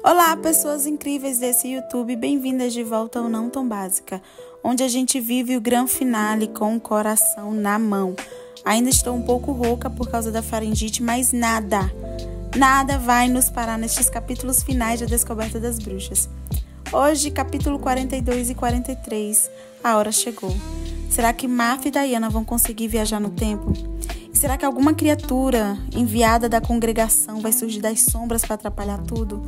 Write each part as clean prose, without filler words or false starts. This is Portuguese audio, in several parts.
Olá, pessoas incríveis desse YouTube, bem-vindas de volta ao Não Tão Básica, onde a gente vive o grande finale com o coração na mão. Ainda estou um pouco rouca por causa da faringite, mas nada vai nos parar nestes capítulos finais da Descoberta das Bruxas. Hoje, capítulo 42 e 43, a hora chegou. Será que Martha e Diana vão conseguir viajar no tempo? E será que alguma criatura enviada da congregação vai surgir das sombras para atrapalhar tudo?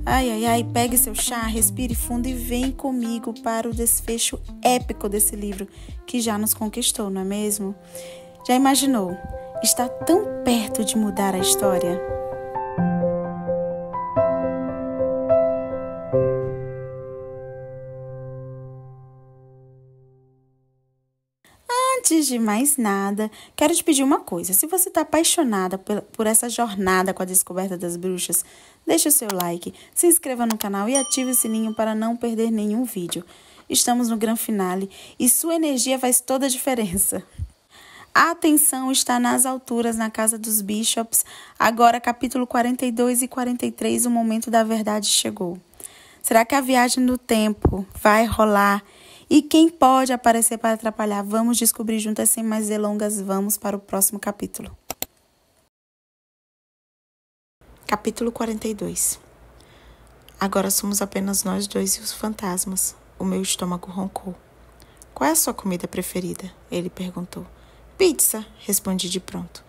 Ai, pegue seu chá, respire fundo e vem comigo para o desfecho épico desse livro que já nos conquistou, não é mesmo? Já imaginou? Está tão perto de mudar a história? Antes de mais nada, quero te pedir uma coisa. Se você está apaixonada por essa jornada com a Descoberta das Bruxas, deixe o seu like, se inscreva no canal e ative o sininho para não perder nenhum vídeo. Estamos no grande finale e sua energia faz toda a diferença. A atenção está nas alturas na casa dos Bishops. Agora, capítulo 42 e 43, o momento da verdade chegou. Será que a viagem no tempo vai rolar? E quem pode aparecer para atrapalhar? Vamos descobrir juntas, sem mais delongas. Vamos para o próximo capítulo. Capítulo 42. Agora somos apenas nós dois e os fantasmas. O meu estômago roncou. Qual é a sua comida preferida? Ele perguntou. Pizza, respondi de pronto.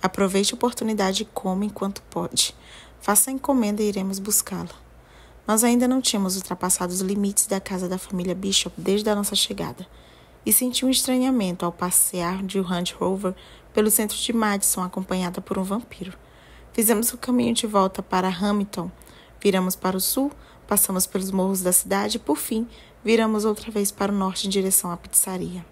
Aproveite a oportunidade e coma enquanto pode. Faça a encomenda e iremos buscá-la. Nós ainda não tínhamos ultrapassado os limites da casa da família Bishop desde a nossa chegada, e senti um estranhamento ao passear de Range Rover pelo centro de Madison, acompanhada por um vampiro. Fizemos o caminho de volta para Hamilton, viramos para o sul, passamos pelos morros da cidade e, por fim, viramos outra vez para o norte em direção à pizzaria.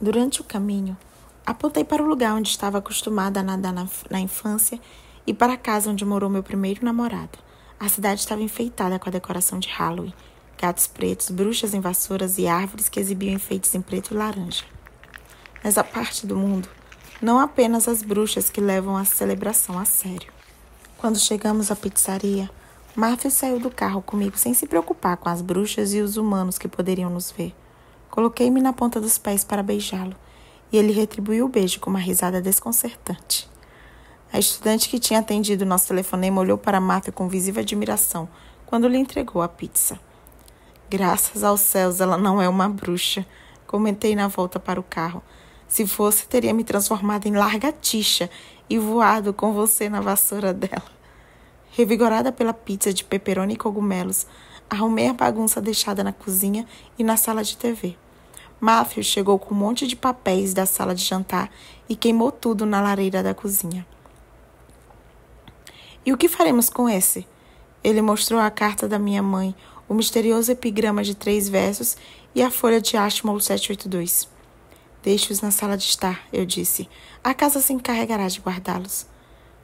Durante o caminho, apontei para o lugar onde estava acostumada a nadar na infância e para a casa onde morou meu primeiro namorado. A cidade estava enfeitada com a decoração de Halloween, gatos pretos, bruxas em vassouras e árvores que exibiam enfeites em preto e laranja. Nessa parte do mundo, não apenas as bruxas que levam a celebração a sério. Quando chegamos à pizzaria, Martha saiu do carro comigo sem se preocupar com as bruxas e os humanos que poderiam nos ver. Coloquei-me na ponta dos pés para beijá-lo, e ele retribuiu o beijo com uma risada desconcertante. A estudante que tinha atendido nosso telefonema olhou para Martha com visível admiração quando lhe entregou a pizza. Graças aos céus, ela não é uma bruxa, comentei na volta para o carro. Se fosse, teria me transformado em lagartixa e voado com você na vassoura dela. Revigorada pela pizza de pepperoni e cogumelos, arrumei a bagunça deixada na cozinha e na sala de TV. Matthew chegou com um monte de papéis da sala de jantar e queimou tudo na lareira da cozinha. E o que faremos com esse? Ele mostrou a carta da minha mãe, o misterioso epigrama de 3 versos e a folha de Ashmole 782. Deixe-os na sala de estar, eu disse. A casa se encarregará de guardá-los.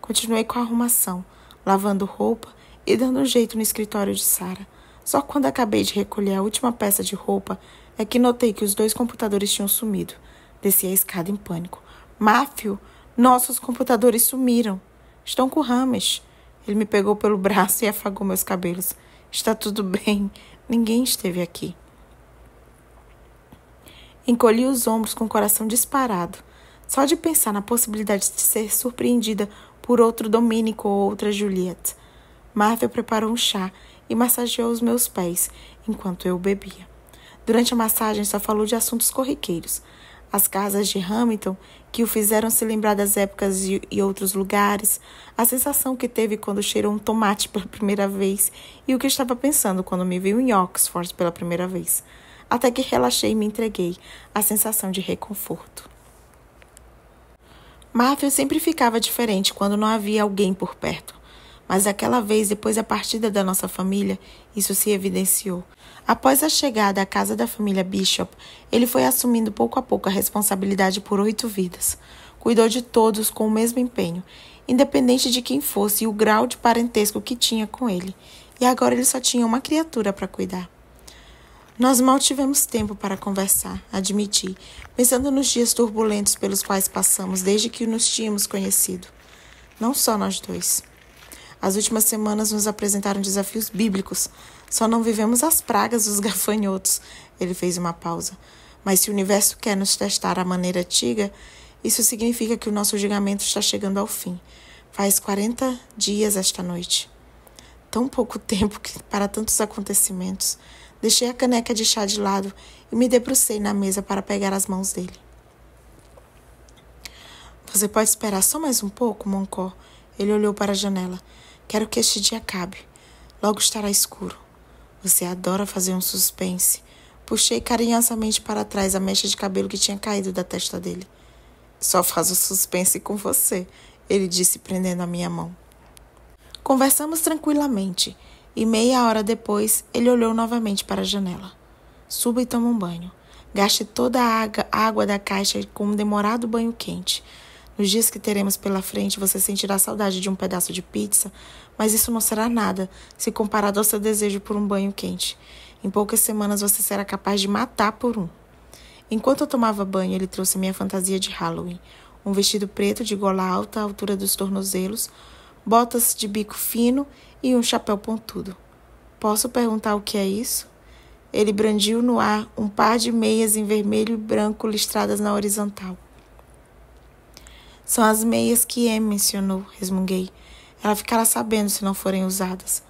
Continuei com a arrumação, lavando roupa e dando um jeito no escritório de Sarah. Só quando acabei de recolher a última peça de roupa é que notei que os 2 computadores tinham sumido. Desci a escada em pânico. Matthew, nossos computadores sumiram. Estão com o Ramesh. Ele me pegou pelo braço e afagou meus cabelos. Está tudo bem. Ninguém esteve aqui. Encolhi os ombros com o coração disparado. Só de pensar na possibilidade de ser surpreendida por outro Dominico ou outra Juliette. Martha preparou um chá e massageou os meus pés enquanto eu bebia. Durante a massagem só falou de assuntos corriqueiros. As casas de Hamilton, que o fizeram se lembrar das épocas e outros lugares, a sensação que teve quando cheirou um tomate pela primeira vez e o que estava pensando quando me viu em Oxford pela primeira vez. Até que relaxei e me entreguei à sensação de reconforto. Matthew sempre ficava diferente quando não havia alguém por perto. Mas aquela vez, depois da partida da nossa família, isso se evidenciou. Após a chegada à casa da família Bishop, ele foi assumindo pouco a pouco a responsabilidade por 8 vidas. Cuidou de todos com o mesmo empenho, independente de quem fosse e o grau de parentesco que tinha com ele. E agora ele só tinha uma criatura para cuidar. Nós mal tivemos tempo para conversar, admiti, pensando nos dias turbulentos pelos quais passamos desde que nos tínhamos conhecido. Não só nós dois. As últimas semanas nos apresentaram desafios bíblicos. Só não vivemos as pragas dos gafanhotos. Ele fez uma pausa. Mas se o universo quer nos testar à maneira antiga, isso significa que o nosso julgamento está chegando ao fim. Faz 40 dias esta noite. Tão pouco tempo para tantos acontecimentos. Deixei a caneca de chá de lado e me debrucei na mesa para pegar as mãos dele. Você pode esperar só mais um pouco, Moncó? Ele olhou para a janela. Quero que este dia acabe. Logo estará escuro. Você adora fazer um suspense. Puxei carinhosamente para trás a mecha de cabelo que tinha caído da testa dele. Só faço suspense com você, ele disse, prendendo a minha mão. Conversamos tranquilamente, e meia hora depois ele olhou novamente para a janela. Suba e toma um banho. Gaste toda a água da caixa com um demorado banho quente. Nos dias que teremos pela frente, você sentirá saudade de um pedaço de pizza, mas isso não será nada se comparado ao seu desejo por um banho quente. Em poucas semanas você será capaz de matar por um. Enquanto eu tomava banho, ele trouxe minha fantasia de Halloween. Um vestido preto de gola alta à altura dos tornozelos, botas de bico fino e um chapéu pontudo. Posso perguntar o que é isso? Ele brandiu no ar um par de meias em vermelho e branco listradas na horizontal. São as meias que Em mencionou, resmunguei. Ela ficará sabendo se não forem usadas.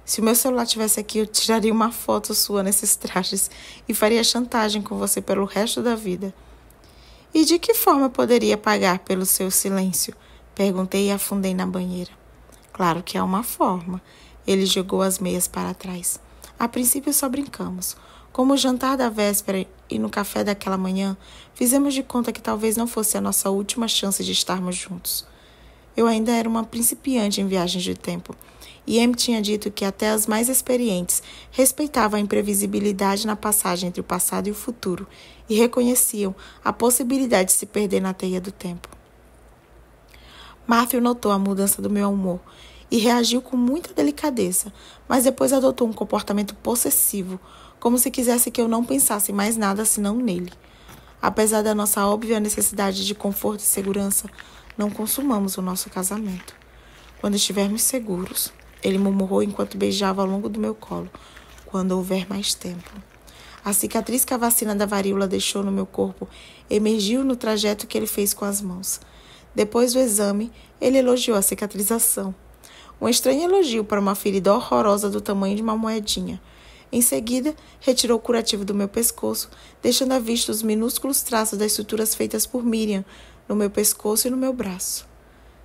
Se o meu celular tivesse aqui, eu tiraria uma foto sua nesses trajes e faria chantagem com você pelo resto da vida. E de que forma eu poderia pagar pelo seu silêncio? Perguntei e afundei na banheira. Claro que há uma forma. Ele jogou as meias para trás. A princípio só brincamos. Como o jantar da véspera e no café daquela manhã, fizemos de conta que talvez não fosse a nossa última chance de estarmos juntos. Eu ainda era uma principiante em viagens de tempo, e Em tinha dito que até as mais experientes respeitavam a imprevisibilidade na passagem entre o passado e o futuro e reconheciam a possibilidade de se perder na teia do tempo. Matthew notou a mudança do meu humor e reagiu com muita delicadeza, mas depois adotou um comportamento possessivo, como se quisesse que eu não pensasse mais nada senão nele. Apesar da nossa óbvia necessidade de conforto e segurança, não consumamos o nosso casamento. Quando estivermos seguros, ele murmurou enquanto beijava ao longo do meu colo, quando houver mais tempo. A cicatriz que a vacina da varíola deixou no meu corpo emergiu no trajeto que ele fez com as mãos. Depois do exame, ele elogiou a cicatrização. Um estranho elogio para uma ferida horrorosa do tamanho de uma moedinha. Em seguida, retirou o curativo do meu pescoço, deixando à vista os minúsculos traços das suturas feitas por Miriam no meu pescoço e no meu braço.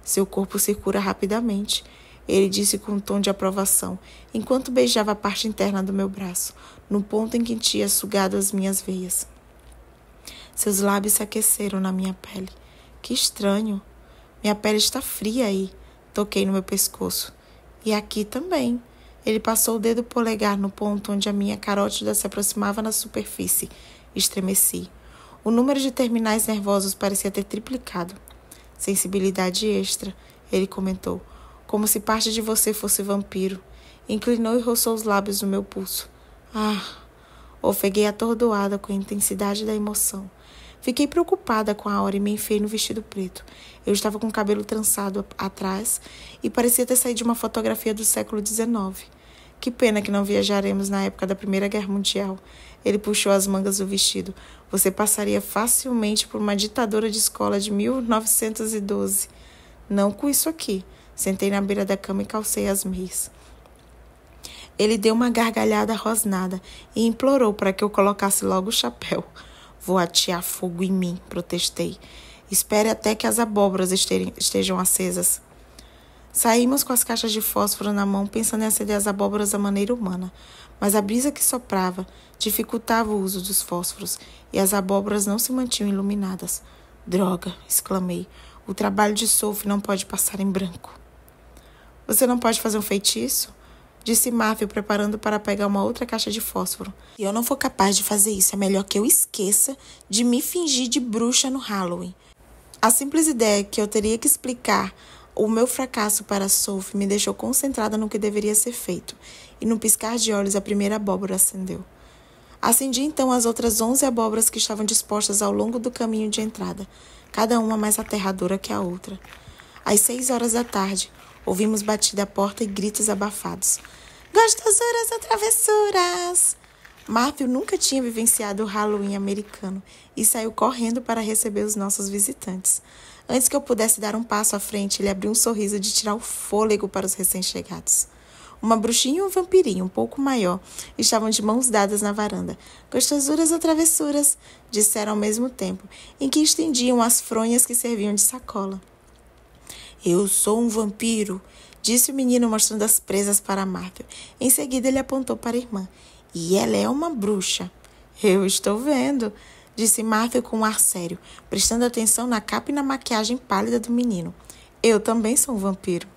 Seu corpo se cura rapidamente, ele disse com um tom de aprovação, enquanto beijava a parte interna do meu braço, no ponto em que tinha sugado as minhas veias. Seus lábios se aqueceram na minha pele. Que estranho! Minha pele está fria aí. Toquei no meu pescoço. E aqui também. Ele passou o dedo polegar no ponto onde a minha carótida se aproximava na superfície. Estremeci. O número de terminais nervosos parecia ter triplicado. Sensibilidade extra, ele comentou, como se parte de você fosse vampiro. Inclinou e roçou os lábios no meu pulso. Ah! Ofeguei atordoada com a intensidade da emoção. Fiquei preocupada com a hora e me enfiei no vestido preto. Eu estava com o cabelo trançado atrás e parecia ter saído de uma fotografia do século XIX. Que pena que não viajaremos na época da Primeira Guerra Mundial. Ele puxou as mangas do vestido. Você passaria facilmente por uma ditadora de escola de 1912. Não com isso aqui. Sentei na beira da cama e calcei as meias. Ele deu uma gargalhada rosnada e implorou para que eu colocasse logo o chapéu. Vou atear fogo em mim, protestei. Espere até que as abóboras estejam acesas. Saímos com as caixas de fósforo na mão, pensando em acender as abóboras da maneira humana. Mas a brisa que soprava dificultava o uso dos fósforos e as abóboras não se mantinham iluminadas. Droga, exclamei. O trabalho de Sophie não pode passar em branco. Você não pode fazer um feitiço? Disse Matthew, preparando para pegar uma outra caixa de fósforo. Se eu não for capaz de fazer isso, é melhor que eu esqueça de me fingir de bruxa no Halloween. A simples ideia que eu teria que explicar o meu fracasso para Sophie me deixou concentrada no que deveria ser feito, e num piscar de olhos a primeira abóbora acendeu. Acendi então as outras 11 abóboras que estavam dispostas ao longo do caminho de entrada, cada uma mais aterradora que a outra. Às 6 horas da tarde, Ouvimos batida à porta e gritos abafados. Gostosuras ou travessuras! Matthew nunca tinha vivenciado o Halloween americano e saiu correndo para receber os nossos visitantes. Antes que eu pudesse dar um passo à frente, ele abriu um sorriso de tirar o fôlego para os recém-chegados. Uma bruxinha e um vampirinho, um pouco maior, estavam de mãos dadas na varanda. Gostosuras ou travessuras, disseram ao mesmo tempo, em que estendiam as fronhas que serviam de sacola. Eu sou um vampiro, disse o menino mostrando as presas para Matthew. Em seguida ele apontou para a irmã. E ela é uma bruxa. Eu estou vendo, disse Matthew com um ar sério, prestando atenção na capa e na maquiagem pálida do menino. Eu também sou um vampiro.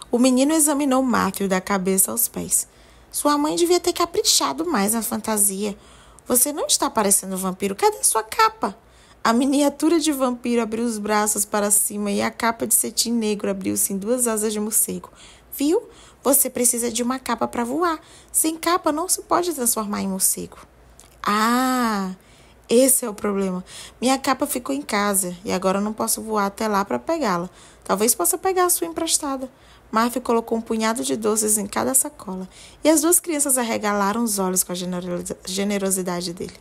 O menino examinou Matthew da cabeça aos pés. Sua mãe devia ter caprichado mais na fantasia. Você não está parecendo um vampiro. Cadê sua capa? A miniatura de vampiro abriu os braços para cima e a capa de cetim negro abriu-se em 2 asas de morcego. Viu? Você precisa de uma capa para voar. Sem capa não se pode transformar em morcego. Ah, esse é o problema. Minha capa ficou em casa e agora não posso voar até lá para pegá-la. Talvez possa pegar a sua emprestada. Matthew colocou um punhado de doces em cada sacola e as 2 crianças arregalaram os olhos com a generosidade dele.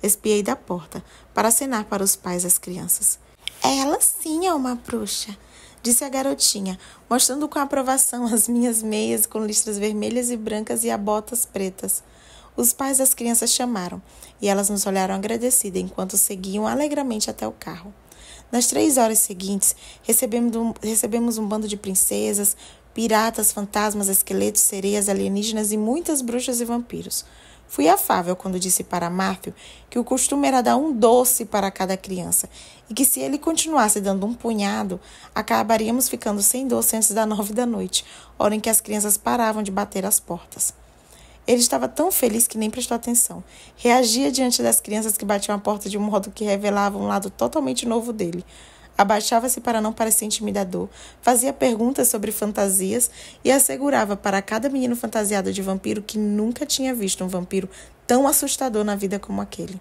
Espiei da porta para acenar para os pais das crianças. Ela sim é uma bruxa, disse a garotinha, mostrando com aprovação as minhas meias com listras vermelhas e brancas e botas pretas. Os pais das crianças chamaram e elas nos olharam agradecidas enquanto seguiam alegremente até o carro. Nas 3 horas seguintes, recebemos um bando de princesas, piratas, fantasmas, esqueletos, sereias, alienígenas e muitas bruxas e vampiros. Fui afável quando disse para Matthew que o costume era dar um doce para cada criança e que se ele continuasse dando um punhado, acabaríamos ficando sem doce antes das 9 da noite, hora em que as crianças paravam de bater às portas. Ele estava tão feliz que nem prestou atenção. Reagia diante das crianças que batiam a porta de um modo que revelava um lado totalmente novo dele. Abaixava-se para não parecer intimidador, fazia perguntas sobre fantasias e assegurava para cada menino fantasiado de vampiro que nunca tinha visto um vampiro tão assustador na vida como aquele.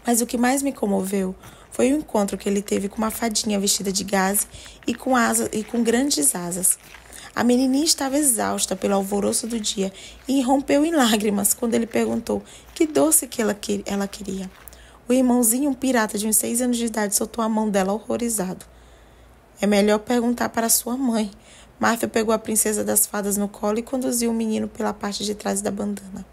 Mas o que mais me comoveu foi o encontro que ele teve com uma fadinha vestida de gaze e com grandes asas. A menininha estava exausta pelo alvoroço do dia e irrompeu em lágrimas quando ele perguntou que doce que ela queria. O irmãozinho, um pirata de uns 6 anos de idade, soltou a mão dela horrorizado. É melhor perguntar para sua mãe. Matthew pegou a princesa das fadas no colo e conduziu o menino pela parte de trás da bandana.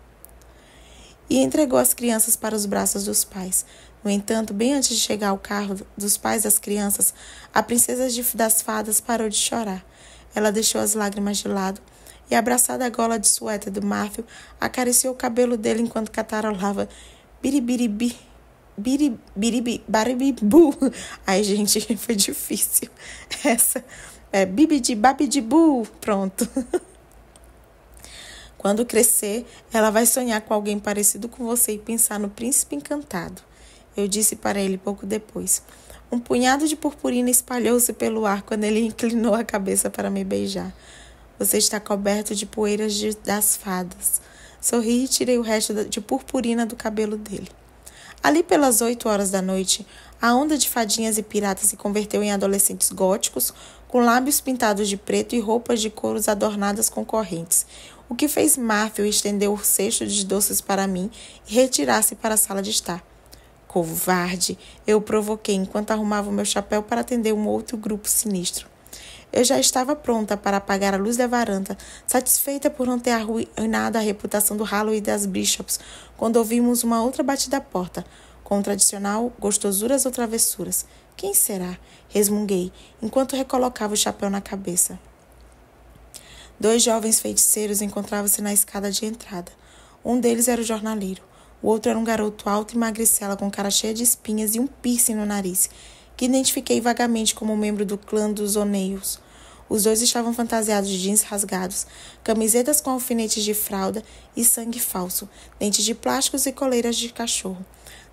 E entregou as crianças para os braços dos pais. No entanto, bem antes de chegar ao carro dos pais das crianças, a princesa das fadas parou de chorar. Ela deixou as lágrimas de lado e, abraçada à gola de suéter do Matthew, acariciou o cabelo dele enquanto catarolava biribiribi, baribibu. Ai, gente, foi difícil. Essa é bibidi, babidibu. Pronto. Quando crescer, ela vai sonhar com alguém parecido com você e pensar no príncipe encantado. Eu disse para ele pouco depois. Um punhado de purpurina espalhou-se pelo ar quando ele inclinou a cabeça para me beijar. Você está coberto de poeiras das fadas. Sorri e tirei o resto de purpurina do cabelo dele. Ali pelas 8 horas da noite, a onda de fadinhas e piratas se converteu em adolescentes góticos, com lábios pintados de preto e roupas de couros adornadas com correntes, o que fez Matthew estender o cesto de doces para mim e retirar-se para a sala de estar. Covarde! Eu o provoquei enquanto arrumava o meu chapéu para atender um outro grupo sinistro. Eu já estava pronta para apagar a luz da varanda, satisfeita por não ter arruinado a reputação do Halloween das Bishops, quando ouvimos uma outra batida à porta, com o tradicional gostosuras ou travessuras. Quem será? Resmunguei, enquanto recolocava o chapéu na cabeça. 2 jovens feiticeiros encontravam-se na escada de entrada. Um deles era o jornaleiro. O outro era um garoto alto e magricela com cara cheia de espinhas e um piercing no nariz, que identifiquei vagamente como membro do clã dos O'Neills. Os 2 estavam fantasiados de jeans rasgados, camisetas com alfinetes de fralda e sangue falso, dentes de plásticos e coleiras de cachorro.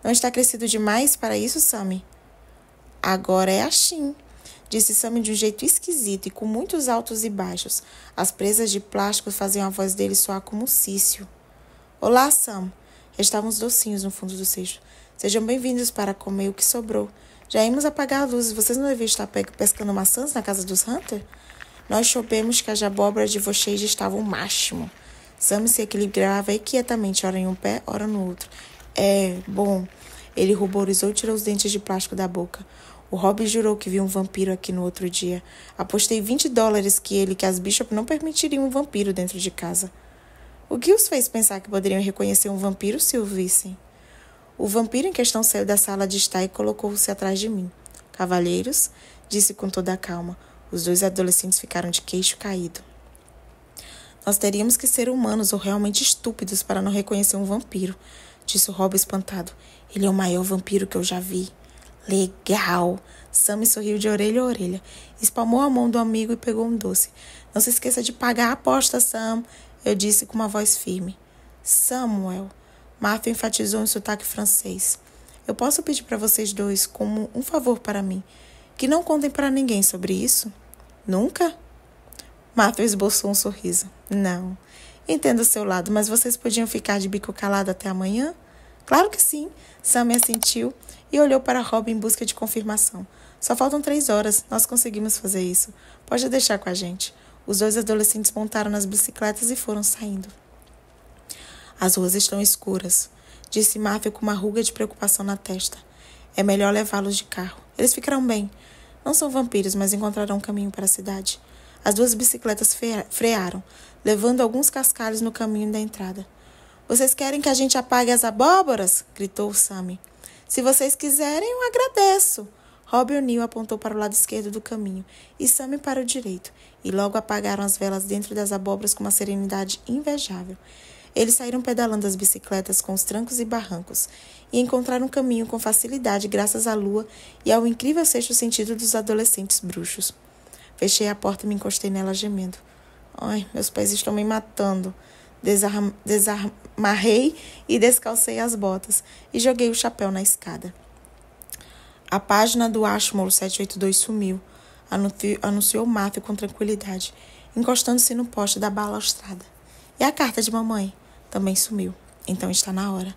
Não está crescido demais para isso, Sammy? Agora é assim, disse Sammy de um jeito esquisito e com muitos altos e baixos. As presas de plástico faziam a voz dele soar como um cício. Olá, Sam. Estavam os docinhos no fundo do cesto. Sejam bem-vindos para comer o que sobrou, Já íamos apagar a luz. Vocês não deviam estar pescando maçãs na casa dos Hunter? Nós soubemos que as abóboras de vocês estavam máximo. Sam se equilibrava inquietamente, ora em um pé, ora no outro. Bom... Ele ruborizou e tirou os dentes de plástico da boca. O Rob jurou que viu um vampiro aqui no outro dia. Apostei $20 que as Bishop não permitiriam um vampiro dentro de casa. O que os fez pensar que poderiam reconhecer um vampiro se o vissem? O vampiro em questão saiu da sala de estar e colocou-se atrás de mim. Cavalheiros, disse com toda a calma. Os 2 adolescentes ficaram de queixo caído. Nós teríamos que ser humanos ou realmente estúpidos para não reconhecer um vampiro, disse o Rob espantado. Ele é o maior vampiro que eu já vi. Legal! Sam sorriu de orelha a orelha. Espalmou a mão do amigo e pegou um doce. Não se esqueça de pagar a aposta, Sam, eu disse com uma voz firme. Samuel. Matthew enfatizou em sotaque francês. Eu posso pedir para vocês 2 como um favor para mim, que não contem para ninguém sobre isso? Nunca? Matthew esboçou um sorriso. Não. Entendo o seu lado, mas vocês podiam ficar de bico calado até amanhã? Claro que sim. Sam assentiu e olhou para Rob em busca de confirmação. Só faltam 3 horas. Nós conseguimos fazer isso. Pode deixar com a gente. Os 2 adolescentes montaram nas bicicletas e foram saindo. As ruas estão escuras, disse Matthew com uma ruga de preocupação na testa. É melhor levá-los de carro. Eles ficarão bem. Não são vampiros, mas encontrarão um caminho para a cidade. As 2 bicicletas frearam, levando alguns cascalhos no caminho da entrada. Vocês querem que a gente apague as abóboras? Gritou Sammy. Se vocês quiserem, eu agradeço. Rob O'Neill apontou para o lado esquerdo do caminho e Sammy para o direito, e logo apagaram as velas dentro das abóboras com uma serenidade invejável. Eles saíram pedalando as bicicletas com os trancos e barrancos e encontraram um caminho com facilidade graças à lua e ao incrível sexto sentido dos adolescentes bruxos. Fechei a porta e me encostei nela gemendo. Ai, meus pés estão me matando. Desamarrei e descalcei as botas e joguei o chapéu na escada. A página do Ashmore 782 sumiu, anunciou Matthew com tranquilidade, encostando-se no poste da balaustrada. E a carta de mamãe? Também sumiu. Então está na hora.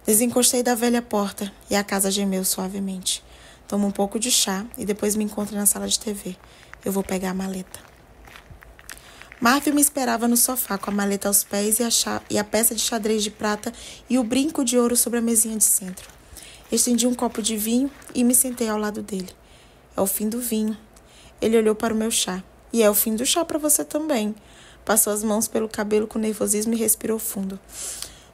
Desencostei da velha porta e a casa gemeu suavemente. Tomo um pouco de chá e depois me encontro na sala de TV. Eu vou pegar a maleta. Matthew me esperava no sofá com a maleta aos pés e a peça de xadrez de prata e o brinco de ouro sobre a mesinha de centro. Estendi um copo de vinho e me sentei ao lado dele. É o fim do vinho. Ele olhou para o meu chá. E é o fim do chá para você também. Passou as mãos pelo cabelo com nervosismo e respirou fundo.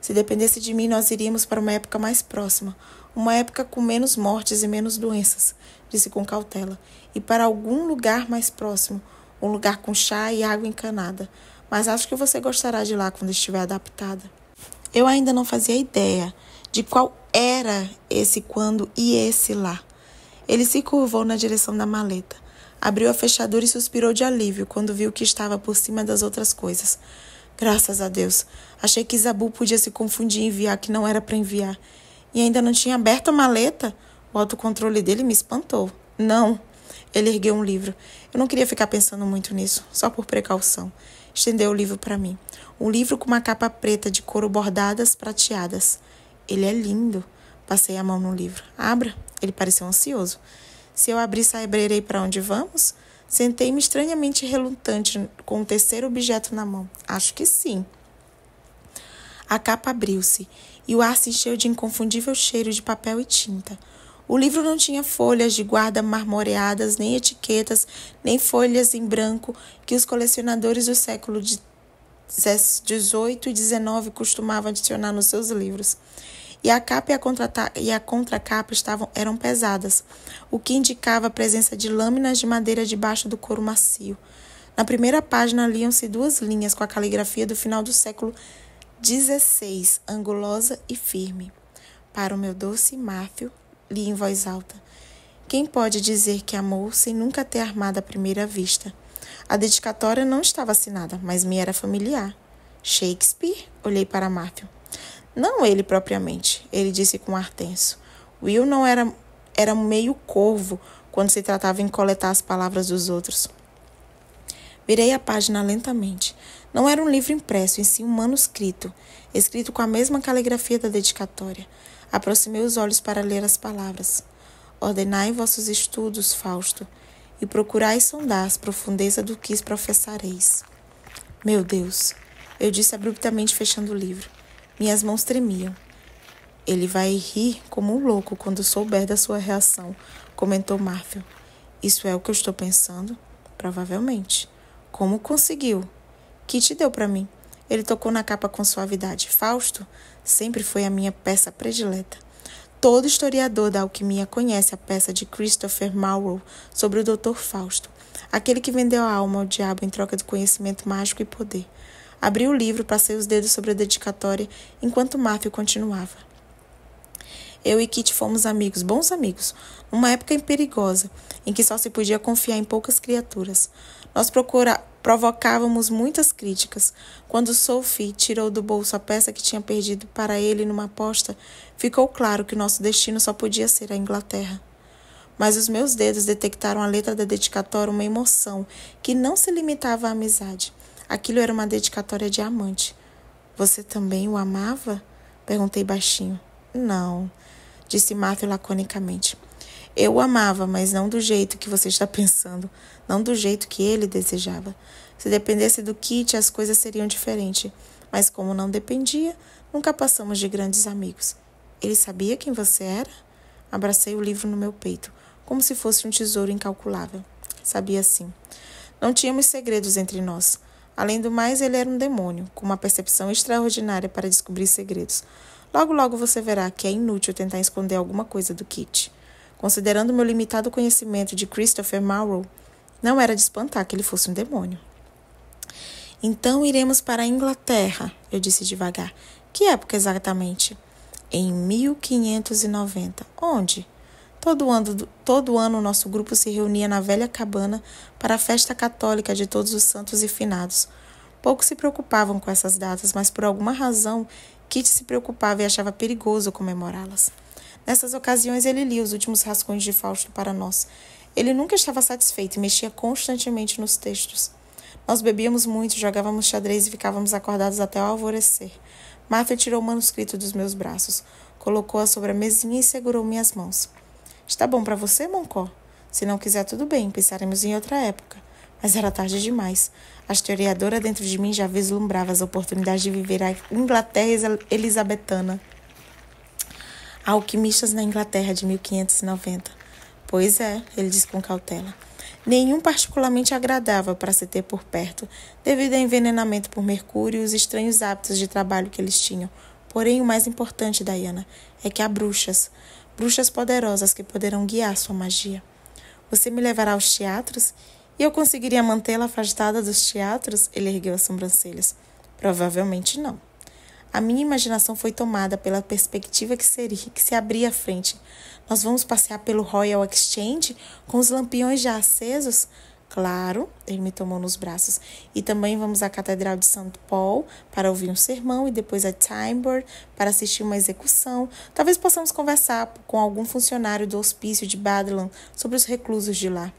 Se dependesse de mim, nós iríamos para uma época mais próxima. Uma época com menos mortes e menos doenças, disse com cautela. E para algum lugar mais próximo. Um lugar com chá e água encanada. Mas acho que você gostará de lá quando estiver adaptada. Eu ainda não fazia ideia de qual era esse quando e esse lá. Ele se curvou na direção da maleta. Abriu a fechadura e suspirou de alívio quando viu que estava por cima das outras coisas. Graças a Deus. Achei que Zabu podia se confundir e enviar que não era para enviar. E ainda não tinha aberto a maleta? O autocontrole dele me espantou. Não. Ele ergueu um livro. Eu não queria ficar pensando muito nisso, só por precaução. Estendeu o livro para mim. Um livro com uma capa preta de couro bordadas prateadas. Ele é lindo. Passei a mão no livro. Abra. Ele pareceu ansioso. Se eu abrir, saberei para onde vamos? Sentei-me estranhamente relutante com o terceiro objeto na mão. Acho que sim. A capa abriu-se e o ar se encheu de inconfundível cheiro de papel e tinta. O livro não tinha folhas de guarda marmoreadas, nem etiquetas, nem folhas em branco que os colecionadores do século XVIII e XIX costumavam adicionar nos seus livros. E a capa e a contracapa eram pesadas, o que indicava a presença de lâminas de madeira debaixo do couro macio. Na primeira página liam-se 2 linhas com a caligrafia do final do século XVI, angulosa e firme. Para o meu doce Matthew, li em voz alta. Quem pode dizer que amou sem nunca ter armado à primeira vista? A dedicatória não estava assinada, mas me era familiar. Shakespeare? Olhei para Matthew. Não ele propriamente, ele disse com ar tenso. Will não era meio corvo quando se tratava em coletar as palavras dos outros. Virei a página lentamente. Não era um livro impresso, em si um manuscrito, escrito com a mesma caligrafia da dedicatória. Aproximei os olhos para ler as palavras. Ordenai vossos estudos, Fausto, e procurai sondar as profundezas do que professareis. Meu Deus, eu disse abruptamente, fechando o livro. Minhas mãos tremiam. Ele vai rir como um louco quando souber da sua reação, comentou Martha. Isso é o que eu estou pensando? Provavelmente. Como conseguiu? Kit deu para mim. Ele tocou na capa com suavidade. Fausto sempre foi a minha peça predileta. Todo historiador da alquimia conhece a peça de Christopher Marlowe sobre o Dr. Fausto, aquele que vendeu a alma ao diabo em troca de conhecimento mágico e poder. Abri o livro, passei os dedos sobre a dedicatória, enquanto Matthew continuava. Eu e Kit fomos amigos, bons amigos, numa época perigosa, em que só se podia confiar em poucas criaturas. Nós provocávamos muitas críticas. Quando Sophie tirou do bolso a peça que tinha perdido para ele numa aposta, ficou claro que nosso destino só podia ser a Inglaterra. Mas os meus dedos detectaram a letra da dedicatória uma emoção que não se limitava à amizade. Aquilo era uma dedicatória de amante. Você também o amava? Perguntei baixinho. Não, disse Matthew laconicamente. Eu o amava, mas não do jeito que você está pensando, não do jeito que ele desejava. Se dependesse do Kit, as coisas seriam diferentes, mas como não dependia, nunca passamos de grandes amigos. Ele sabia quem você era? Abracei o livro no meu peito, como se fosse um tesouro incalculável. Sabia sim. Não tínhamos segredos entre nós. Além do mais, ele era um demônio, com uma percepção extraordinária para descobrir segredos. Logo, logo você verá que é inútil tentar esconder alguma coisa do Kit. Considerando meu limitado conhecimento de Christopher Marlowe, não era de espantar que ele fosse um demônio. Então iremos para a Inglaterra, eu disse devagar. Que época exatamente? Em 1590. Onde? Todo ano o nosso grupo se reunia na velha cabana para a festa católica de todos os santos e finados. Poucos se preocupavam com essas datas, mas por alguma razão Kit se preocupava e achava perigoso comemorá-las. Nessas ocasiões ele lia os últimos rascunhos de Fausto para nós. Ele nunca estava satisfeito e mexia constantemente nos textos. Nós bebíamos muito, jogávamos xadrez e ficávamos acordados até o alvorecer. Martha tirou o manuscrito dos meus braços, colocou-a sobre a mesinha e segurou minhas mãos. Está bom para você, Moncó? Se não quiser, tudo bem, pensaremos em outra época. Mas era tarde demais. A historiadora dentro de mim já vislumbrava as oportunidades de viver a Inglaterra elisabetana. Alquimistas na Inglaterra de 1590. Pois é, ele disse com cautela. Nenhum particularmente agradável para se ter por perto, devido ao envenenamento por mercúrio e os estranhos hábitos de trabalho que eles tinham. Porém, o mais importante, Diana, é que há bruxas poderosas que poderão guiar sua magia. Você me levará aos teatros? E eu conseguiria mantê-la afastada dos teatros? Ele ergueu as sobrancelhas. Provavelmente não. A minha imaginação foi tomada pela perspectiva que se abria à frente. Nós vamos passear pelo Royal Exchange com os lampiões já acesos? Claro, ele me tomou nos braços. E também vamos à Catedral de St. Paul para ouvir um sermão e depois a Tyburn para assistir uma execução. Talvez possamos conversar com algum funcionário do hospício de Badland sobre os reclusos de lá.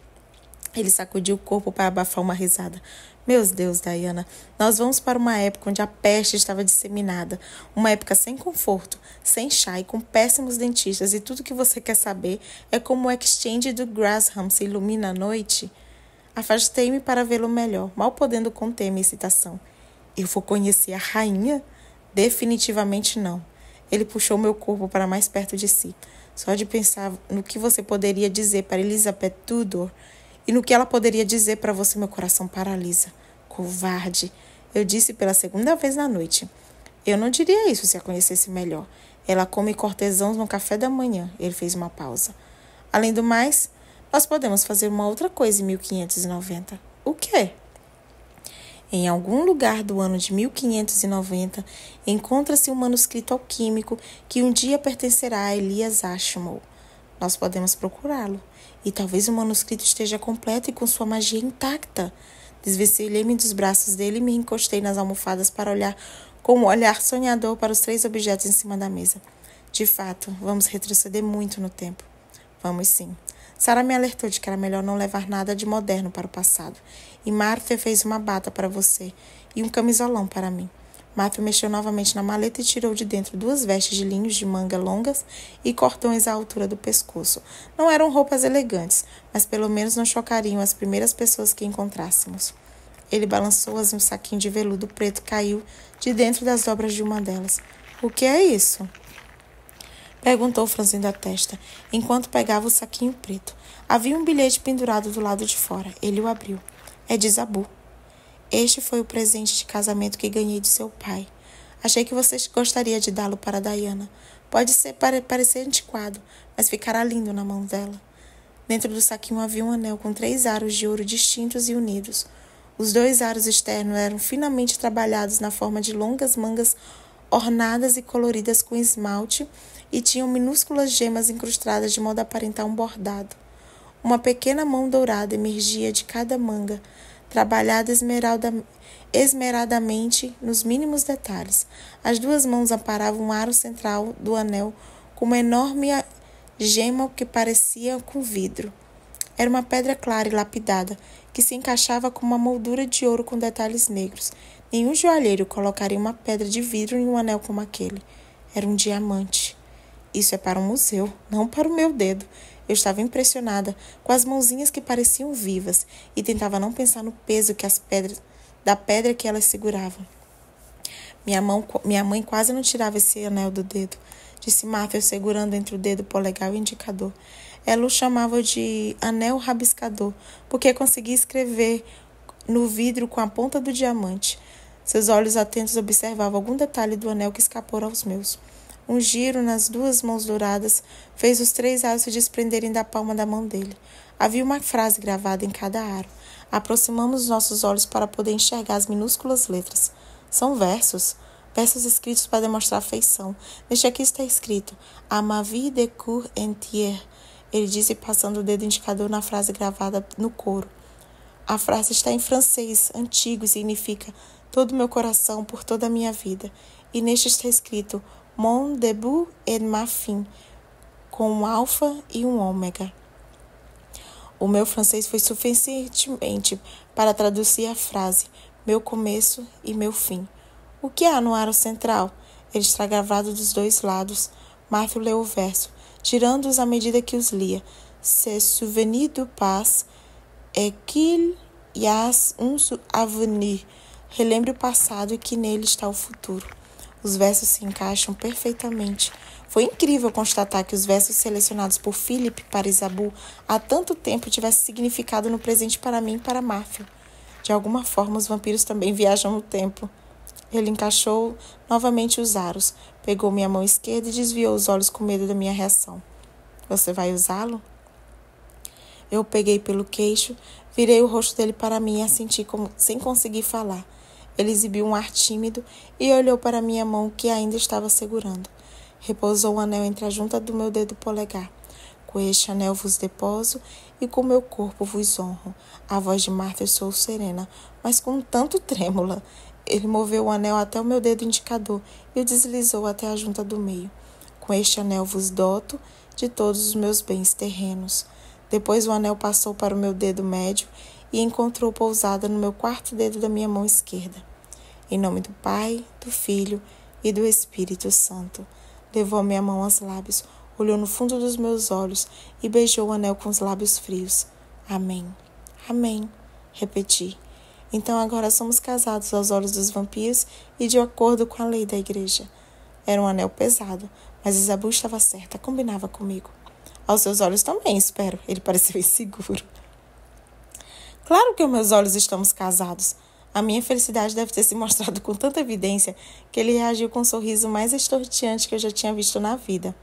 Ele sacudiu o corpo para abafar uma risada. Meus Deus, Diana, nós vamos para uma época onde a peste estava disseminada. Uma época sem conforto, sem chá e com péssimos dentistas. E tudo que você quer saber é como o exchange do Grasham se ilumina à noite. Afastei-me para vê-lo melhor, mal podendo conter minha excitação. Eu vou conhecer a rainha? Definitivamente não. Ele puxou meu corpo para mais perto de si. Só de pensar no que você poderia dizer para Elizabeth Tudor e no que ela poderia dizer para você, meu coração paralisa. Covarde, eu disse pela segunda vez na noite. Eu não diria isso se a conhecesse melhor. Ela come cortesãos no café da manhã. Ele fez uma pausa. Além do mais, nós podemos fazer uma outra coisa em 1590. O quê? Em algum lugar do ano de 1590, encontra-se um manuscrito alquímico que um dia pertencerá a Elias Ashmole. Nós podemos procurá-lo. E talvez o manuscrito esteja completo e com sua magia intacta. Desvencilhei-me dos braços dele e me encostei nas almofadas para olhar com um olhar sonhador para os 3 objetos em cima da mesa. De fato, vamos retroceder muito no tempo. Vamos sim. Sarah me alertou de que era melhor não levar nada de moderno para o passado. E Martha fez uma bata para você e um camisolão para mim. Matthew mexeu novamente na maleta e tirou de dentro 2 vestes de linhos de manga longas e cordões à altura do pescoço. Não eram roupas elegantes, mas pelo menos não chocariam as primeiras pessoas que encontrássemos. Ele balançou-as e um saquinho de veludo preto caiu de dentro das dobras de uma delas. — O que é isso? Perguntou, franzindo a testa, enquanto pegava o saquinho preto. Havia um bilhete pendurado do lado de fora. Ele o abriu. — É de Zabu. Este foi o presente de casamento que ganhei de seu pai. Achei que você gostaria de dá-lo para Diana. Pode parecer antiquado, mas ficará lindo na mão dela. Dentro do saquinho havia um anel com 3 aros de ouro distintos e unidos. Os 2 aros externos eram finamente trabalhados na forma de longas mangas ornadas e coloridas com esmalte e tinham minúsculas gemas incrustadas de modo a aparentar um bordado. Uma pequena mão dourada emergia de cada manga, trabalhada esmeradamente nos mínimos detalhes. As 2 mãos amparavam um aro central do anel com uma enorme gema que parecia com vidro. Era uma pedra clara e lapidada, que se encaixava com uma moldura de ouro com detalhes negros. Nenhum joalheiro colocaria uma pedra de vidro em um anel como aquele. Era um diamante. Isso é para um museu, não para o meu dedo. Eu estava impressionada com as mãozinhas que pareciam vivas e tentava não pensar no peso da pedra que elas seguravam. Minha mãe quase não tirava esse anel do dedo, disse Matthew, segurando entre o dedo polegar e o indicador. Ela o chamava de anel rabiscador, porque conseguia escrever no vidro com a ponta do diamante. Seus olhos atentos observavam algum detalhe do anel que escapou aos meus. Um giro nas 2 mãos douradas fez os 3 aros se desprenderem da palma da mão dele. Havia uma frase gravada em cada aro. Aproximamos nossos olhos para poder enxergar as minúsculas letras. São versos escritos para demonstrar afeição. Neste aqui está escrito: A ma vie de cour entière. Ele disse, passando o dedo indicador na frase gravada no couro. A frase está em francês antigo e significa todo o meu coração por toda a minha vida. E neste está escrito Mon début et ma fin, com um alfa e um ômega. O meu francês foi suficientemente para traduzir a frase meu começo e meu fim. O que há no aro central? Ele está gravado dos 2 lados. Matthew leu o verso, tirando-os à medida que os lia. Se souvenir du passé et qu'il y a un avenir. Relembre o passado e que nele está o futuro. Os versos se encaixam perfeitamente. Foi incrível constatar que os versos selecionados por Philip para Isabu há tanto tempo tivessem significado no presente para mim e para Matthew. De alguma forma, os vampiros também viajam no tempo. Ele encaixou novamente os aros, pegou minha mão esquerda e desviou os olhos com medo da minha reação. — Você vai usá-lo? Eu o peguei pelo queixo, virei o rosto dele para mim e assenti sem conseguir falar. Ele exibiu um ar tímido e olhou para minha mão que ainda estava segurando. Repousou o anel entre a junta do meu dedo polegar. Com este anel vos deposo e com meu corpo vos honro. A voz de Martha soou serena, mas com um tanto trêmula. Ele moveu o anel até o meu dedo indicador e o deslizou até a junta do meio. Com este anel vos doto de todos os meus bens terrenos. Depois o anel passou para o meu dedo médio e encontrou pousada no meu 4º dedo da minha mão esquerda. Em nome do Pai, do Filho e do Espírito Santo. Levou minha mão aos lábios, olhou no fundo dos meus olhos e beijou o anel com os lábios frios. Amém. Amém. Repeti. Então agora somos casados aos olhos dos vampiros e de acordo com a lei da igreja. Era um anel pesado, mas Isabu estava certa, combinava comigo. Aos seus olhos também, espero. Ele pareceu inseguro. Claro que aos meus olhos estamos casados. A minha felicidade deve ter se mostrado com tanta evidência que ele reagiu com um sorriso mais estorteante que eu já tinha visto na vida.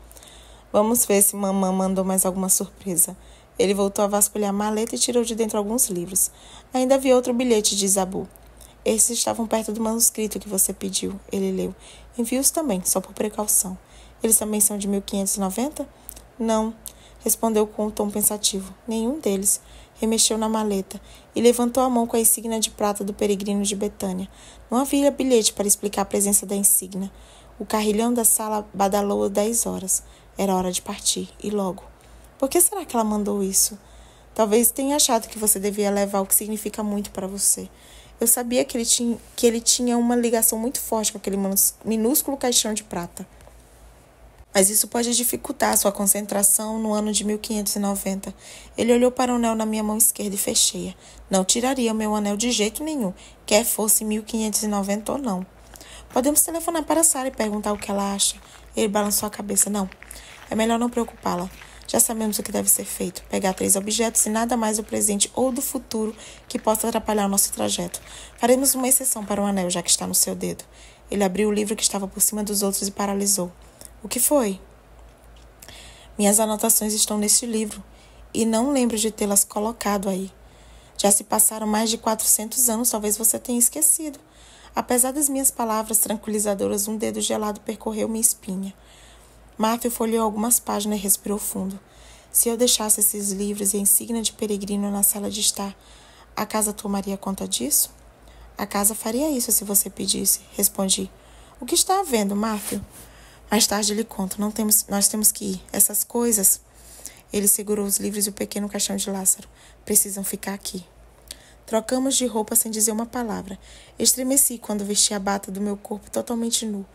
Vamos ver se mamãe mandou mais alguma surpresa. Ele voltou a vasculhar a maleta e tirou de dentro alguns livros. Ainda havia outro bilhete de Isabu. Esses estavam perto do manuscrito que você pediu. Ele leu. Envie-os também, só por precaução. Eles também são de 1590? Não, respondeu com um tom pensativo. Nenhum deles. Remexeu na maleta e levantou a mão com a insígnia de prata do peregrino de Betânia. Não havia bilhete para explicar a presença da insígnia. O carrilhão da sala badalou 10 horas. Era hora de partir, e logo. Por que será que ela mandou isso? Talvez tenha achado que você devia levar o que significa muito para você. Eu sabia que ele tinha uma ligação muito forte com aquele minúsculo caixão de prata. Mas isso pode dificultar sua concentração no ano de 1590. Ele olhou para o anel na minha mão esquerda e fechei-a. Não tiraria meu anel de jeito nenhum, quer fosse 1590 ou não. Podemos telefonar para Sarah e perguntar o que ela acha. Ele balançou a cabeça. Não, é melhor não preocupá-la. Já sabemos o que deve ser feito. Pegar 3 objetos e nada mais do presente ou do futuro que possa atrapalhar o nosso trajeto. Faremos uma exceção para o anel, já que está no seu dedo. Ele abriu o livro que estava por cima dos outros e paralisou. O que foi? Minhas anotações estão neste livro e não lembro de tê-las colocado aí. Já se passaram mais de 400 anos, talvez você tenha esquecido. Apesar das minhas palavras tranquilizadoras, um dedo gelado percorreu minha espinha. Matthew folheou algumas páginas e respirou fundo. Se eu deixasse esses livros e a insígnia de peregrino na sala de estar, a casa tomaria conta disso? A casa faria isso se você pedisse, respondi. O que está havendo, Matthew? Mais tarde lhe conto, nós temos que ir. Essas coisas... Ele segurou os livros e o pequeno caixão de Lázaro. Precisam ficar aqui. Trocamos de roupa sem dizer uma palavra. Estremeci quando vesti a bata do meu corpo totalmente nu.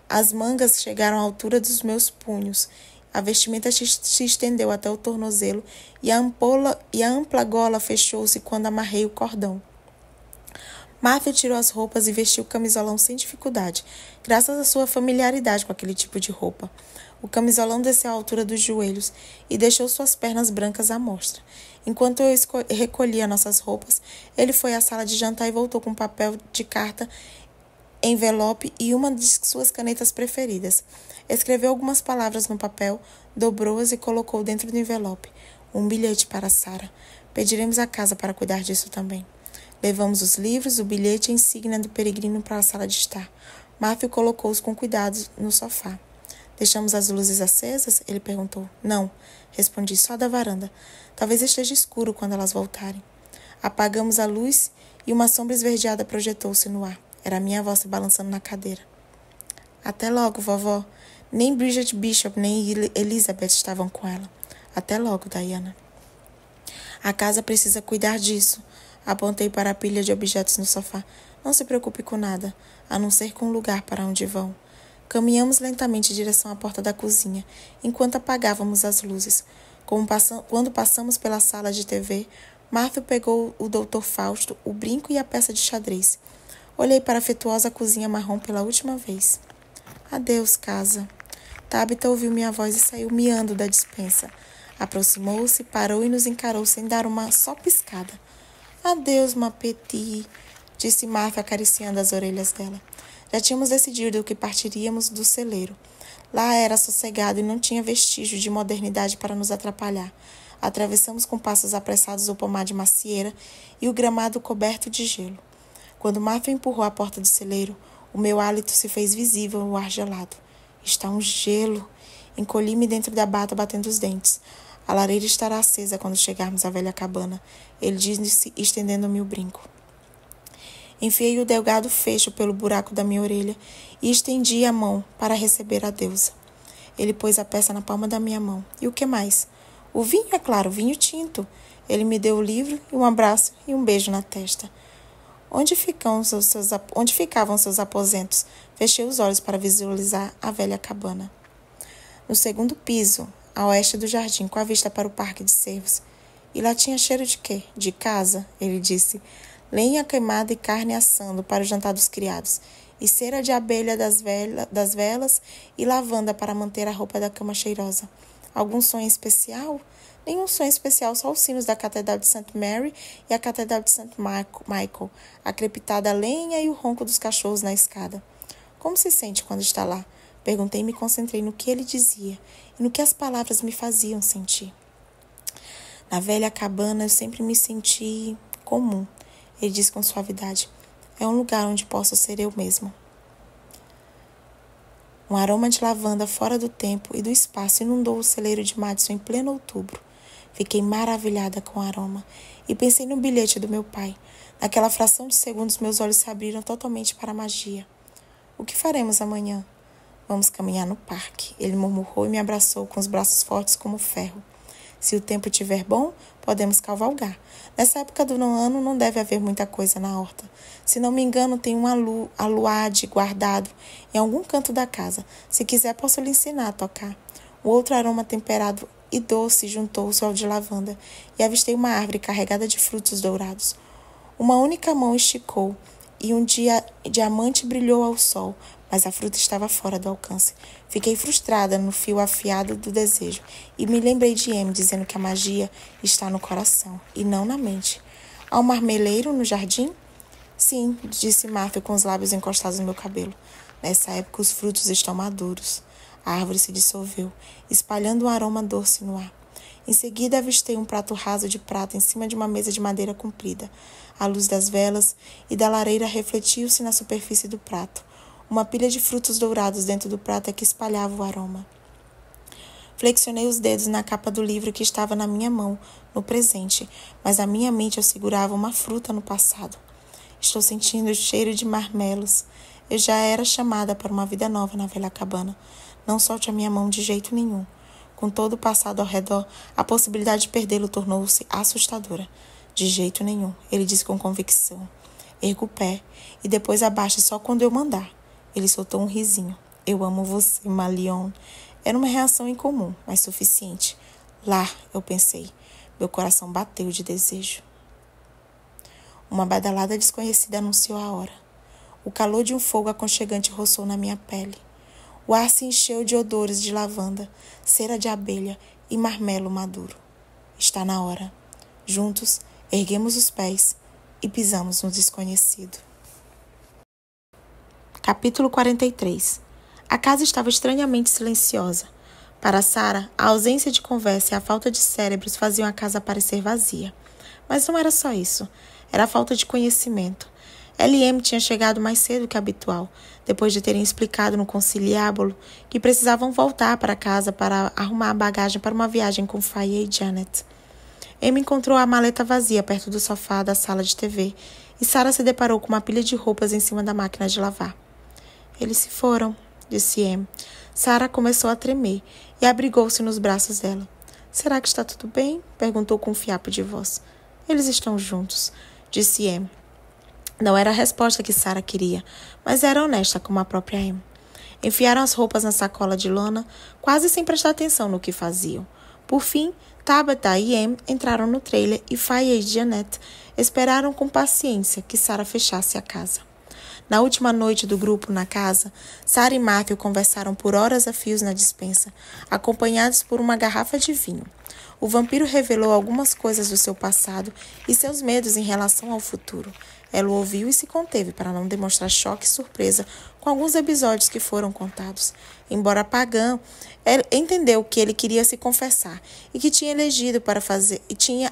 As mangas chegaram à altura dos meus punhos. A vestimenta se estendeu até o tornozelo e a ampla gola fechou-se quando amarrei o cordão. Matthew tirou as roupas e vestiu o camisolão sem dificuldade, graças à sua familiaridade com aquele tipo de roupa. O camisolão desceu à altura dos joelhos e deixou suas pernas brancas à mostra. Enquanto eu recolhia nossas roupas, ele foi à sala de jantar e voltou com um papel de carta, envelope e uma de suas canetas preferidas. Escreveu algumas palavras no papel, dobrou-as e colocou dentro do envelope. Um bilhete para Sarah. Pediremos à casa para cuidar disso também. Levamos os livros, o bilhete e a insígnia do peregrino para a sala de estar. Matthew colocou-os com cuidado no sofá. Deixamos as luzes acesas? Ele perguntou. Não, respondi, só da varanda. Talvez esteja escuro quando elas voltarem. Apagamos a luz e uma sombra esverdeada projetou-se no ar. Era minha avó se balançando na cadeira. Até logo, vovó. Nem Bridget Bishop nem Elizabeth estavam com ela. Até logo, Diana. A casa precisa cuidar disso. Apontei para a pilha de objetos no sofá. Não se preocupe com nada, a não ser com o lugar para onde vão. Caminhamos lentamente em direção à porta da cozinha, enquanto apagávamos as luzes. Quando passamos pela sala de TV, Matthew pegou o Dr. Fausto, o brinco e a peça de xadrez. Olhei para a afetuosa cozinha marrom pela última vez. Adeus, casa. Tabitha ouviu minha voz e saiu miando da despensa. Aproximou-se, parou e nos encarou sem dar uma só piscada. Adeus, ma petite, disse Martha acariciando as orelhas dela. Já tínhamos decidido que partiríamos do celeiro. Lá era sossegado e não tinha vestígio de modernidade para nos atrapalhar. Atravessamos com passos apressados o pomar de macieira e o gramado coberto de gelo. Quando Martha empurrou a porta do celeiro, o meu hálito se fez visível no ar gelado. Está um gelo. Encolhi-me dentro da bata, batendo os dentes. A lareira estará acesa quando chegarmos à velha cabana, ele disse, estendendo-me o brinco. Enfiei o delgado fecho pelo buraco da minha orelha e estendi a mão para receber a deusa. Ele pôs a peça na palma da minha mão. E o que mais? O vinho, é claro, vinho tinto. Ele me deu o livro e um abraço e um beijo na testa. Onde ficavam seus aposentos? Fechei os olhos para visualizar a velha cabana. No segundo piso, a oeste do jardim, com a vista para o parque de cervos. E lá tinha cheiro de quê? De casa, ele disse. Lenha queimada e carne assando para o jantar dos criados. E cera de abelha das velas e lavanda para manter a roupa da cama cheirosa. Algum sonho especial? Nenhum sonho especial, só os sinos da Catedral de St. Mary e a Catedral de St. Michael, a crepitada lenha e o ronco dos cachorros na escada. Como se sente quando está lá? Perguntei e me concentrei no que ele dizia e no que as palavras me faziam sentir. Na velha cabana eu sempre me senti comum, ele disse com suavidade. É um lugar onde posso ser eu mesmo. Um aroma de lavanda fora do tempo e do espaço inundou o celeiro de Madison em pleno outubro. Fiquei maravilhada com o aroma e pensei no bilhete do meu pai. Naquela fração de segundos meus olhos se abriram totalmente para a magia. O que faremos amanhã? Vamos caminhar no parque. Ele murmurou e me abraçou com os braços fortes como ferro. Se o tempo estiver bom, podemos cavalgar. Nessa época do ano não deve haver muita coisa na horta. Se não me engano, tem um aluade guardado em algum canto da casa. Se quiser, posso lhe ensinar a tocar. O outro aroma temperado e doce juntou-se ao de lavanda, e avistei uma árvore carregada de frutos dourados. Uma única mão esticou, e um diamante brilhou ao sol, mas a fruta estava fora do alcance. Fiquei frustrada no fio afiado do desejo, e me lembrei de Amy dizendo que a magia está no coração, e não na mente. Há um marmeleiro no jardim? Sim, disse Matthew com os lábios encostados no meu cabelo. Nessa época os frutos estão maduros. A árvore se dissolveu, espalhando um aroma doce no ar. Em seguida, avistei um prato raso de prata em cima de uma mesa de madeira comprida. A luz das velas e da lareira refletiu-se na superfície do prato. Uma pilha de frutos dourados dentro do prato é que espalhava o aroma. Flexionei os dedos na capa do livro que estava na minha mão, no presente, mas a minha mente assegurava uma fruta no passado. Estou sentindo o cheiro de marmelos. Eu já era chamada para uma vida nova na velha cabana. Não solte a minha mão de jeito nenhum. Com todo o passado ao redor, a possibilidade de perdê-lo tornou-se assustadora. De jeito nenhum, ele disse com convicção. Erga o pé e depois abaixa só quando eu mandar. Ele soltou um risinho. Eu amo você, Malion. Era uma reação incomum, mas suficiente. Lá, eu pensei. Meu coração bateu de desejo. Uma badalada desconhecida anunciou a hora. O calor de um fogo aconchegante roçou na minha pele. O ar se encheu de odores de lavanda, cera de abelha e marmelo maduro. Está na hora. Juntos, erguemos os pés e pisamos no desconhecido. Capítulo 43. A casa estava estranhamente silenciosa. Para Sarah, a ausência de conversa e a falta de cérebros faziam a casa parecer vazia. Mas não era só isso. Era a falta de conhecimento. Ela e Amy tinham chegado mais cedo que habitual, depois de terem explicado no conciliábulo que precisavam voltar para casa para arrumar a bagagem para uma viagem com Faye e Janet. Amy encontrou a maleta vazia perto do sofá da sala de TV e Sarah se deparou com uma pilha de roupas em cima da máquina de lavar. Eles se foram, disse Amy. Sarah começou a tremer e abrigou-se nos braços dela. Será que está tudo bem? Perguntou com um fiapo de voz. Eles estão juntos, disse Amy. Não era a resposta que Sarah queria, mas era honesta como a própria Amy. Enfiaram as roupas na sacola de lona, quase sem prestar atenção no que faziam. Por fim, Tabitha e Amy entraram no trailer e Faye e Janet esperaram com paciência que Sarah fechasse a casa. Na última noite do grupo na casa, Sarah e Matthew conversaram por horas a fios na despensa, acompanhados por uma garrafa de vinho. O vampiro revelou algumas coisas do seu passado e seus medos em relação ao futuro. Ela o ouviu e se conteve para não demonstrar choque e surpresa com alguns episódios que foram contados. Embora pagã, ela entendeu que ele queria se confessar e que tinha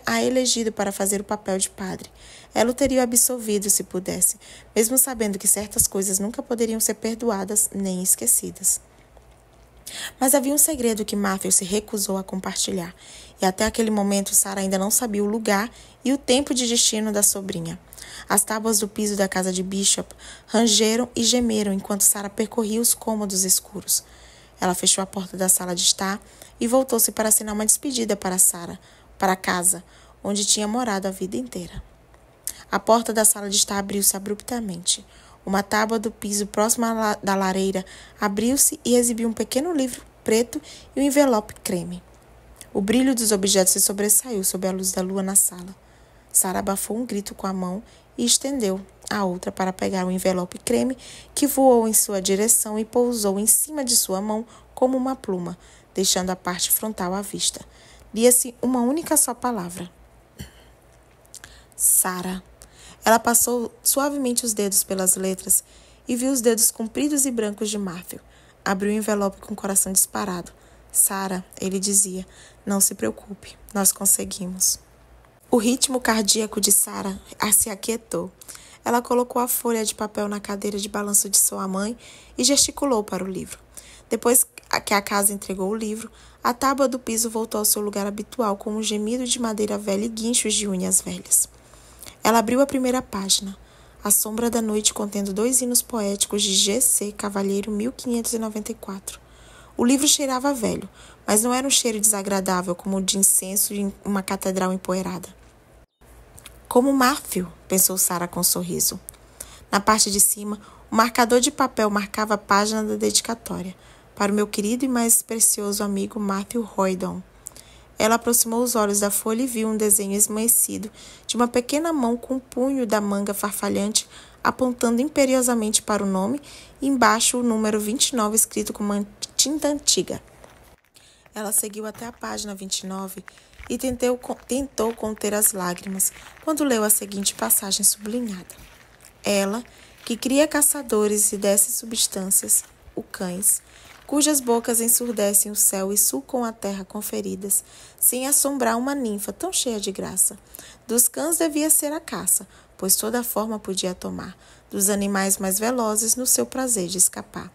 a elegido para fazer o papel de padre. Ela o teria absolvido se pudesse, mesmo sabendo que certas coisas nunca poderiam ser perdoadas nem esquecidas. Mas havia um segredo que Matthew se recusou a compartilhar, e até aquele momento Sarah ainda não sabia o lugar e o tempo de destino da sobrinha. As tábuas do piso da casa de Bishop rangeram e gemeram enquanto Sarah percorria os cômodos escuros. Ela fechou a porta da sala de estar e voltou-se para assinar uma despedida para Sarah, para a casa, onde tinha morado a vida inteira. A porta da sala de estar abriu-se abruptamente. Uma tábua do piso próxima da lareira abriu-se e exibiu um pequeno livro preto e um envelope creme. O brilho dos objetos se sobressaiu sob a luz da lua na sala. Sarah abafou um grito com a mão e estendeu a outra para pegar o envelope creme que voou em sua direção e pousou em cima de sua mão como uma pluma, deixando a parte frontal à vista. Lia-se uma única só palavra. Sarah. Ela passou suavemente os dedos pelas letras e viu os dedos compridos e brancos de Matthew. Abriu o envelope com o coração disparado. Sarah, ele dizia, não se preocupe, nós conseguimos. O ritmo cardíaco de Sarah se aquietou. Ela colocou a folha de papel na cadeira de balanço de sua mãe e gesticulou para o livro. Depois que a casa entregou o livro, a tábua do piso voltou ao seu lugar habitual com um gemido de madeira velha e guinchos de unhas velhas. Ela abriu a primeira página. A Sombra da Noite, contendo 2 hinos poéticos de G.C. Cavalheiro 1594. O livro cheirava velho, mas não era um cheiro desagradável como o de incenso em uma catedral empoeirada. Como Matthew, pensou Sarah com um sorriso. Na parte de cima, o marcador de papel marcava a página da dedicatória, para o meu querido e mais precioso amigo Matthew Roydon. Ela aproximou os olhos da folha e viu um desenho esmaecido de uma pequena mão com o punho da manga farfalhante apontando imperiosamente para o nome e embaixo o número 29 escrito com uma tinta antiga. Ela seguiu até a página 29 e tentou conter as lágrimas quando leu a seguinte passagem sublinhada. Ela, que cria caçadores e desce substâncias, o cães, cujas bocas ensurdecem o céu e sulcam a terra com feridas, sem assombrar uma ninfa tão cheia de graça. Dos cães devia ser a caça, pois toda forma podia tomar, dos animais mais velozes no seu prazer de escapar.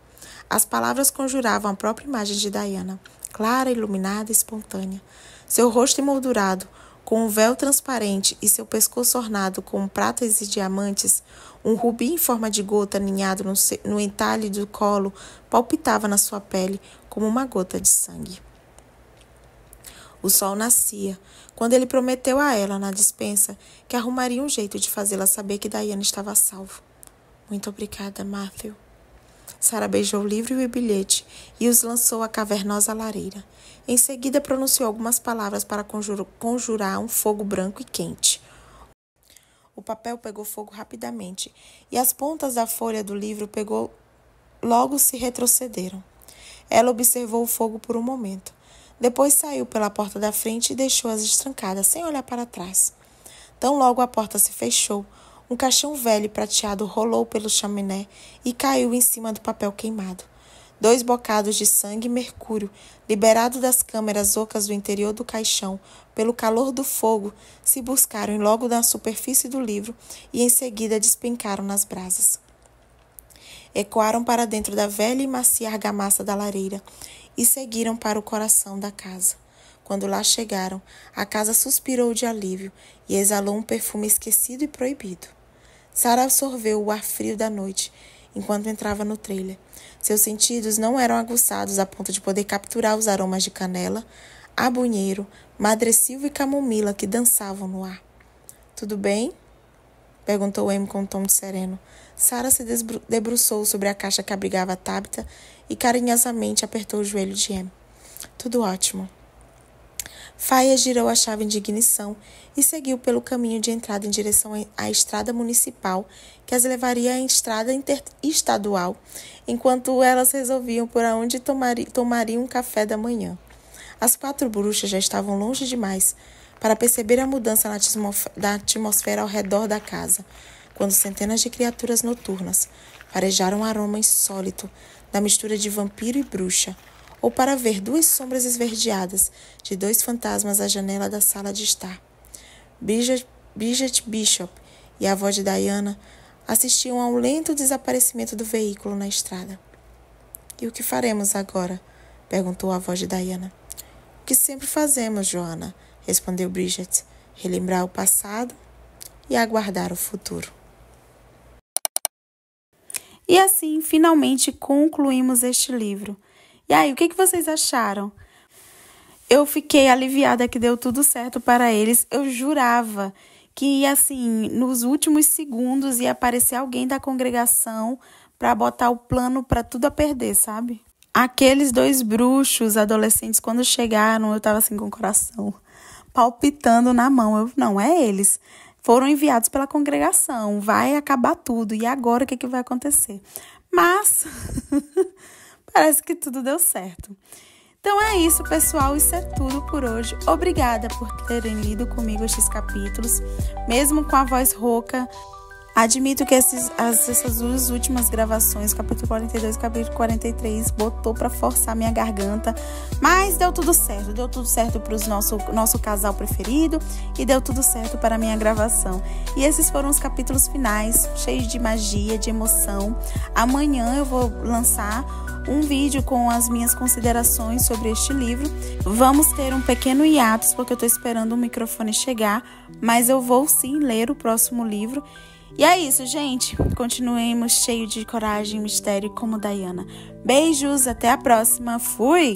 As palavras conjuravam a própria imagem de Diana, clara, iluminada e espontânea. Seu rosto emoldurado, com um véu transparente e seu pescoço ornado com pratas e diamantes, um rubi em forma de gota aninhado no entalhe do colo palpitava na sua pele como uma gota de sangue. O sol nascia, quando ele prometeu a ela, na despensa, que arrumaria um jeito de fazê-la saber que Diana estava a salvo. Muito obrigada, Matthew. Sarah beijou o livro e o bilhete e os lançou à cavernosa lareira. Em seguida, pronunciou algumas palavras para conjurar um fogo branco e quente. O papel pegou fogo rapidamente e as pontas da folha do livro logo se retrocederam. Ela observou o fogo por um momento. Depois saiu pela porta da frente e deixou-as estrancadas, sem olhar para trás. Tão logo a porta se fechou, um caixão velho e prateado rolou pelo chaminé e caiu em cima do papel queimado. 2 bocados de sangue e mercúrio, liberados das câmeras ocas do interior do caixão, pelo calor do fogo, se buscaram logo na superfície do livro e em seguida despencaram nas brasas. Ecoaram para dentro da velha e macia argamassa da lareira e seguiram para o coração da casa. Quando lá chegaram, a casa suspirou de alívio e exalou um perfume esquecido e proibido. Sarah absorveu o ar frio da noite enquanto entrava no trailer. Seus sentidos não eram aguçados a ponto de poder capturar os aromas de canela, abunheiro, madressilva e camomila que dançavam no ar. — Tudo bem? Perguntou Amy com um tom sereno. Sarah se debruçou sobre a caixa que abrigava Tabitha e carinhosamente apertou o joelho de Amy. — Tudo ótimo. Faia girou a chave de ignição e seguiu pelo caminho de entrada em direção à estrada municipal que as levaria à estrada interestadual, enquanto elas resolviam por onde tomariam um café da manhã. As 4 bruxas já estavam longe demais para perceber a mudança da atmosfera ao redor da casa, quando centenas de criaturas noturnas farejaram um aroma insólito da mistura de vampiro e bruxa, ou para ver 2 sombras esverdeadas de 2 fantasmas à janela da sala de estar. Bridget Bishop e a avó de Diana assistiam ao lento desaparecimento do veículo na estrada. — E o que faremos agora? Perguntou a avó de Diana. — O que sempre fazemos, Joanna, respondeu Bridget. Relembrar o passado e aguardar o futuro. E assim, finalmente concluímos este livro. E aí, o que vocês acharam? Eu fiquei aliviada que deu tudo certo para eles. Eu jurava que, assim, nos últimos segundos ia aparecer alguém da congregação para botar o plano para tudo a perder, sabe? Aqueles 2 bruxos adolescentes, quando chegaram, eu tava assim com o coração palpitando na mão. Não, é eles. Foram enviados pela congregação. Vai acabar tudo. E agora o que vai acontecer? Mas parece que tudo deu certo. Então é isso, pessoal. Isso é tudo por hoje. Obrigada por terem lido comigo estes capítulos. Mesmo com a voz rouca, admito que essas 2 últimas gravações, capítulo 42 e capítulo 43, botou pra forçar minha garganta. Mas deu tudo certo. Deu tudo certo para o nosso casal preferido e deu tudo certo para a minha gravação. E esses foram os capítulos finais, cheios de magia, de emoção. Amanhã eu vou lançar um vídeo com as minhas considerações sobre este livro. Vamos ter um pequeno hiatus, porque eu estou esperando o microfone chegar, mas eu vou sim ler o próximo livro. E é isso, gente. Continuemos cheio de coragem, mistério como Diana. Beijos, até a próxima. Fui!